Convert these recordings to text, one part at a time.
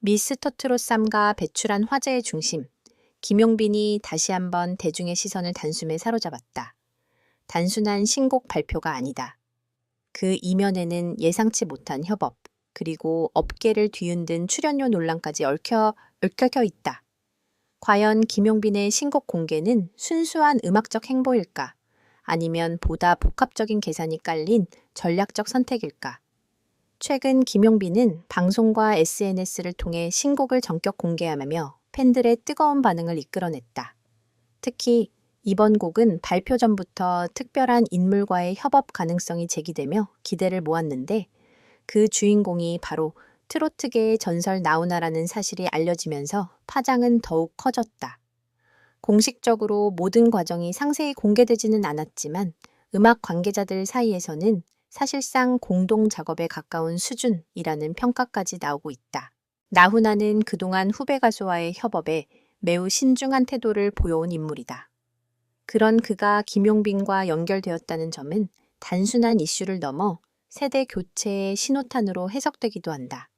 미스터트롯3가 배출한 화제의 중심, 김용빈이 다시 한번 대중의 시선을 단숨에 사로잡았다. 단순한 신곡 발표가 아니다. 그 이면에는 예상치 못한 협업, 그리고 업계를 뒤흔든 출연료 논란까지 얽혀 있다. 과연 김용빈의 신곡 공개는 순수한 음악적 행보일까? 아니면 보다 복합적인 계산이 깔린 전략적 선택일까? 최근 김용빈은 방송과 SNS를 통해 신곡을 전격 공개하며 팬들의 뜨거운 반응을 이끌어냈다. 특히 이번 곡은 발표 전부터 특별한 인물과의 협업 가능성이 제기되며 기대를 모았는데 그 주인공이 바로 트로트계의 전설 나훈아라는 사실이 알려지면서 파장은 더욱 커졌다. 공식적으로 모든 과정이 상세히 공개되지는 않았지만 음악 관계자들 사이에서는 사실상 공동 작업에 가까운 수준이라는 평가까지 나오고 있다. 나훈아는 그동안 후배 가수와의 협업에 매우 신중한 태도를 보여온 인물이다. 그런 그가 김용빈과 연결되었다는 점은 단순한 이슈를 넘어 세대 교체의 신호탄으로 해석되기도 한다.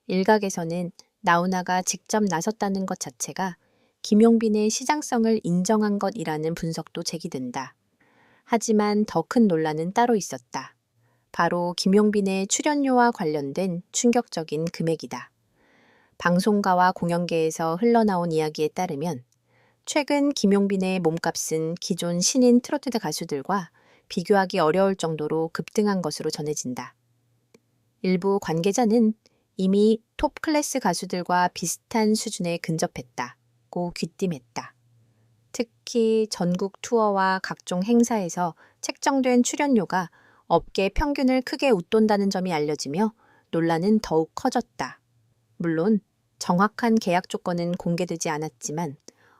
일각에서는 나훈아가 직접 나섰다는 것 자체가 김용빈의 시장성을 인정한 것이라는 분석도 제기된다. 하지만 더 큰 논란은 따로 있었다. 바로 김용빈의 출연료와 관련된 충격적인 금액이다. 방송가와 공연계에서 흘러나온 이야기에 따르면 최근 김용빈의 몸값은 기존 신인 트로트 가수들과 비교하기 어려울 정도로 급등한 것으로 전해진다. 일부 관계자는 이미 톱 클래스 가수들과 비슷한 수준에 근접했다고 귀띔했다. 특히 전국 투어와 각종 행사에서 책정된 출연료가 업계 평균을 크게 웃돈다는 점이 알려지며 논란은 더욱 커졌다. 물론 정확한 계약 조건은 공개되지 않았지만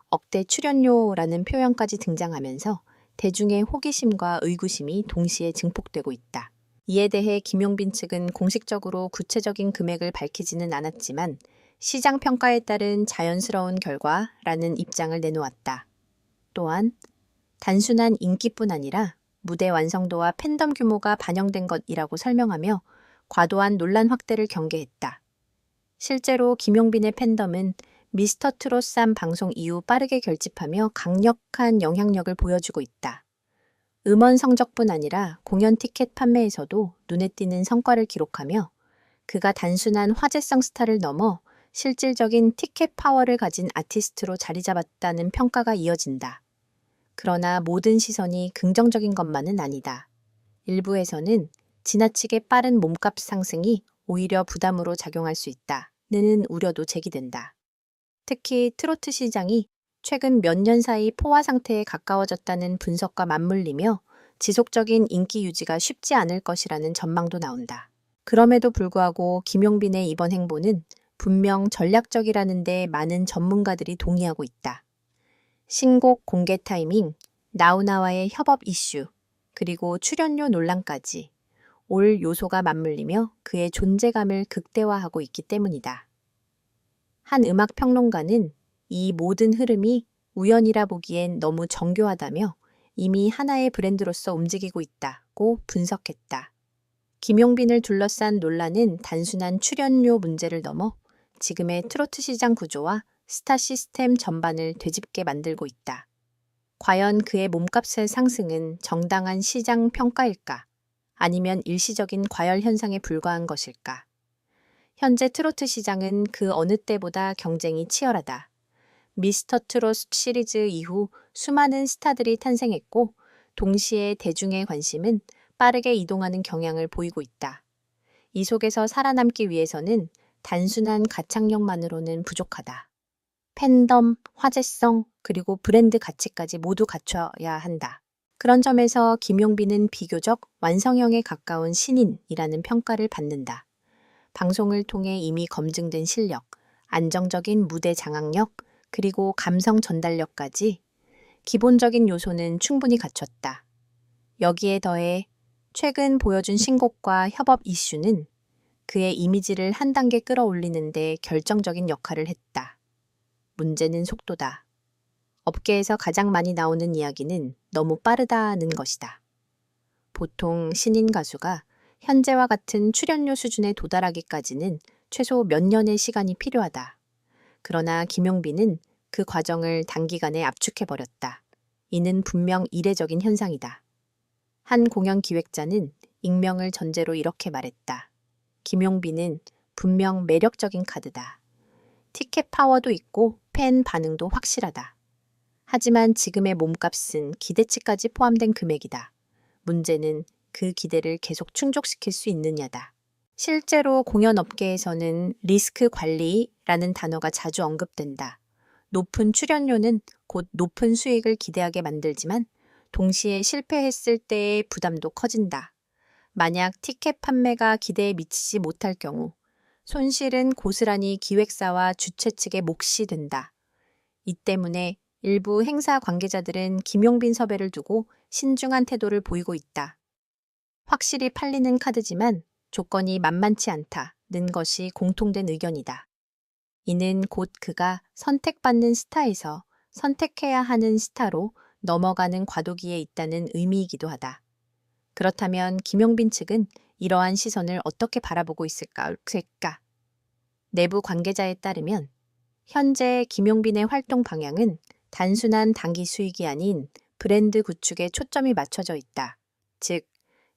억대 출연료라는 표현까지 등장하면서 대중의 호기심과 의구심이 동시에 증폭되고 있다. 이에 대해 김용빈 측은 공식적으로 구체적인 금액을 밝히지는 않았지만 시장 평가에 따른 자연스러운 결과라는 입장을 내놓았다. 또한 단순한 인기뿐 아니라 무대 완성도와 팬덤 규모가 반영된 것이라고 설명하며 과도한 논란 확대를 경계했다. 실제로 김용빈의 팬덤은 미스터트롯3 방송 이후 빠르게 결집하며 강력한 영향력을 보여주고 있다. 음원 성적뿐 아니라 공연 티켓 판매에서도 눈에 띄는 성과를 기록하며 그가 단순한 화제성 스타를 넘어 실질적인 티켓 파워를 가진 아티스트로 자리 잡았다는 평가가 이어진다. 그러나 모든 시선이 긍정적인 것만은 아니다. 일부에서는 지나치게 빠른 몸값 상승이 오히려 부담으로 작용할 수 있다는 우려도 제기된다. 특히 트로트 시장이 최근 몇 년 사이 포화 상태에 가까워졌다는 분석과 맞물리며 지속적인 인기 유지가 쉽지 않을 것이라는 전망도 나온다. 그럼에도 불구하고 김용빈의 이번 행보는 분명 전략적이라는 데 많은 전문가들이 동의하고 있다. 신곡 공개 타이밍, 나훈아와의 협업 이슈, 그리고 출연료 논란까지 올 요소가 맞물리며 그의 존재감을 극대화하고 있기 때문이다. 한 음악 평론가는 이 모든 흐름이 우연이라 보기엔 너무 정교하다며 이미 하나의 브랜드로서 움직이고 있다고 분석했다. 김용빈을 둘러싼 논란은 단순한 출연료 문제를 넘어 지금의 트로트 시장 구조와 스타 시스템 전반을 되짚게 만들고 있다. 과연 그의 몸값의 상승은 정당한 시장 평가일까? 아니면 일시적인 과열 현상에 불과한 것일까? 현재 트로트 시장은 그 어느 때보다 경쟁이 치열하다. 미스터트롯 시리즈 이후 수많은 스타들이 탄생했고 동시에 대중의 관심은 빠르게 이동하는 경향을 보이고 있다. 이 속에서 살아남기 위해서는 단순한 가창력만으로는 부족하다. 팬덤, 화제성, 그리고 브랜드 가치까지 모두 갖춰야 한다. 그런 점에서 김용빈은 비교적 완성형에 가까운 신인이라는 평가를 받는다. 방송을 통해 이미 검증된 실력, 안정적인 무대 장악력, 그리고 감성 전달력까지 기본적인 요소는 충분히 갖췄다. 여기에 더해 최근 보여준 신곡과 협업 이슈는 그의 이미지를 한 단계 끌어올리는 데 결정적인 역할을 했다. 문제는 속도다. 업계에서 가장 많이 나오는 이야기는 너무 빠르다는 것이다. 보통 신인 가수가 현재와 같은 출연료 수준에 도달하기까지는 최소 몇 년의 시간이 필요하다. 그러나 김용빈은 그 과정을 단기간에 압축해버렸다. 이는 분명 이례적인 현상이다. 한 공연 기획자는 익명을 전제로 이렇게 말했다. 김용빈은 분명 매력적인 카드다. 티켓 파워도 있고 팬 반응도 확실하다. 하지만 지금의 몸값은 기대치까지 포함된 금액이다. 문제는 그 기대를 계속 충족시킬 수 있느냐다. 실제로 공연 업계에서는 리스크 관리라는 단어가 자주 언급된다. 높은 출연료는 곧 높은 수익을 기대하게 만들지만 동시에 실패했을 때의 부담도 커진다. 만약 티켓 판매가 기대에 미치지 못할 경우 손실은 고스란히 기획사와 주최 측의 몫이 된다. 이 때문에 일부 행사 관계자들은 김용빈 섭외를 두고 신중한 태도를 보이고 있다. 확실히 팔리는 카드지만 조건이 만만치 않다는 것이 공통된 의견이다. 이는 곧 그가 선택받는 스타에서 선택해야 하는 스타로 넘어가는 과도기에 있다는 의미이기도 하다. 그렇다면 김용빈 측은 이러한 시선을 어떻게 바라보고 있을까? 내부 관계자에 따르면 현재 김용빈의 활동 방향은 단순한 단기 수익이 아닌 브랜드 구축에 초점이 맞춰져 있다. 즉,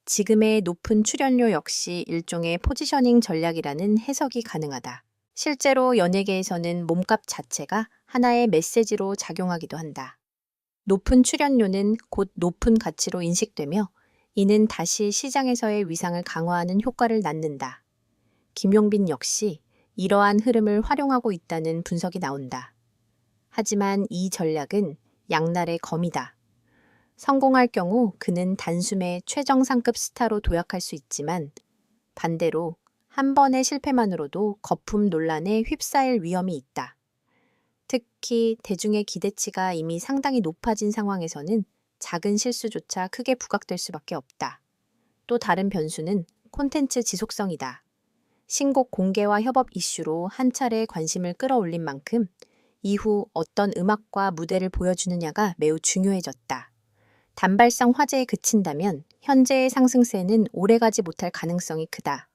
지금의 높은 출연료 역시 일종의 포지셔닝 전략이라는 해석이 가능하다. 실제로 연예계에서는 몸값 자체가 하나의 메시지로 작용하기도 한다. 높은 출연료는 곧 높은 가치로 인식되며 이는 다시 시장에서의 위상을 강화하는 효과를 낳는다. 김용빈 역시 이러한 흐름을 활용하고 있다는 분석이 나온다. 하지만 이 전략은 양날의 검이다. 성공할 경우 그는 단숨에 최정상급 스타로 도약할 수 있지만 반대로 한 번의 실패만으로도 거품 논란에 휩싸일 위험이 있다. 특히 대중의 기대치가 이미 상당히 높아진 상황에서는 작은 실수조차 크게 부각될 수밖에 없다. 또 다른 변수는 콘텐츠 지속성이다. 신곡 공개와 협업 이슈로 한 차례 관심을 끌어올린 만큼 이후 어떤 음악과 무대를 보여주느냐가 매우 중요해졌다. 단발성 화제에 그친다면 현재의 상승세는 오래가지 못할 가능성이 크다.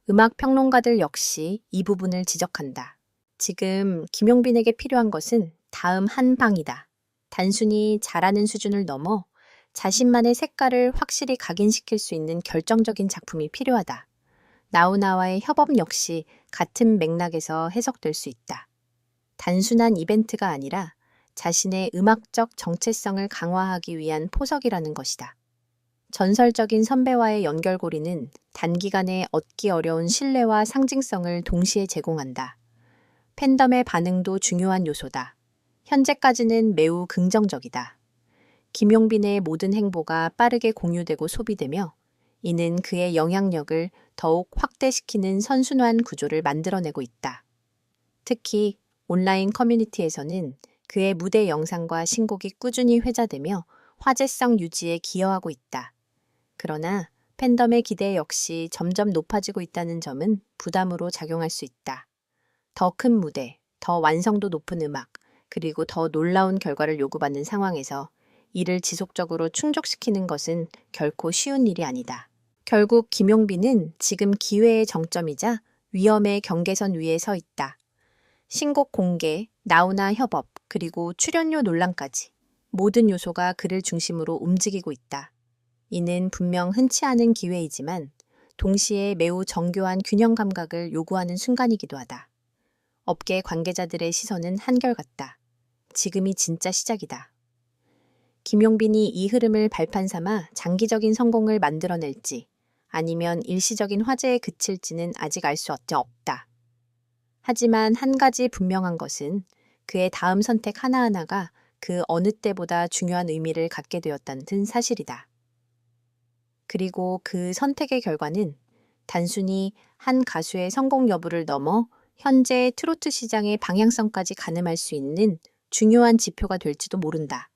음악 평론가들 역시 이 부분을 지적한다. 지금 김용빈에게 필요한 것은 다음 한 방이다. 단순히 잘하는 수준을 넘어 자신만의 색깔을 확실히 각인시킬 수 있는 결정적인 작품이 필요하다. 나우나와의 협업 역시 같은 맥락에서 해석될 수 있다. 단순한 이벤트가 아니라 자신의 음악적 정체성을 강화하기 위한 포석이라는 것이다. 전설적인 선배와의 연결고리는 단기간에 얻기 어려운 신뢰와 상징성을 동시에 제공한다. 팬덤의 반응도 중요한 요소다. 현재까지는 매우 긍정적이다. 김용빈의 모든 행보가 빠르게 공유되고 소비되며 이는 그의 영향력을 더욱 확대시키는 선순환 구조를 만들어내고 있다. 특히 온라인 커뮤니티에서는 그의 무대 영상과 신곡이 꾸준히 회자되며 화제성 유지에 기여하고 있다. 그러나 팬덤의 기대 역시 점점 높아지고 있다는 점은 부담으로 작용할 수 있다. 더 큰 무대, 더 완성도 높은 음악, 그리고 더 놀라운 결과를 요구받는 상황에서 이를 지속적으로 충족시키는 것은 결코 쉬운 일이 아니다. 결국 김용빈은 지금 기회의 정점이자 위험의 경계선 위에 서 있다. 신곡 공개, 나우나 협업, 그리고 출연료 논란까지 모든 요소가 그를 중심으로 움직이고 있다. 이는 분명 흔치 않은 기회이지만 동시에 매우 정교한 균형 감각을 요구하는 순간이기도 하다. 업계 관계자들의 시선은 한결같다. 지금이 진짜 시작이다. 김용빈이 이 흐름을 발판 삼아 장기적인 성공을 만들어낼지 아니면 일시적인 화제에 그칠지는 아직 알 수 없다. 하지만 한 가지 분명한 것은 그의 다음 선택 하나하나가 그 어느 때보다 중요한 의미를 갖게 되었다는 사실이다. 그리고 그 선택의 결과는 단순히 한 가수의 성공 여부를 넘어 현재 트로트 시장의 방향성까지 가늠할 수 있는 중요한 지표가 될지도 모른다.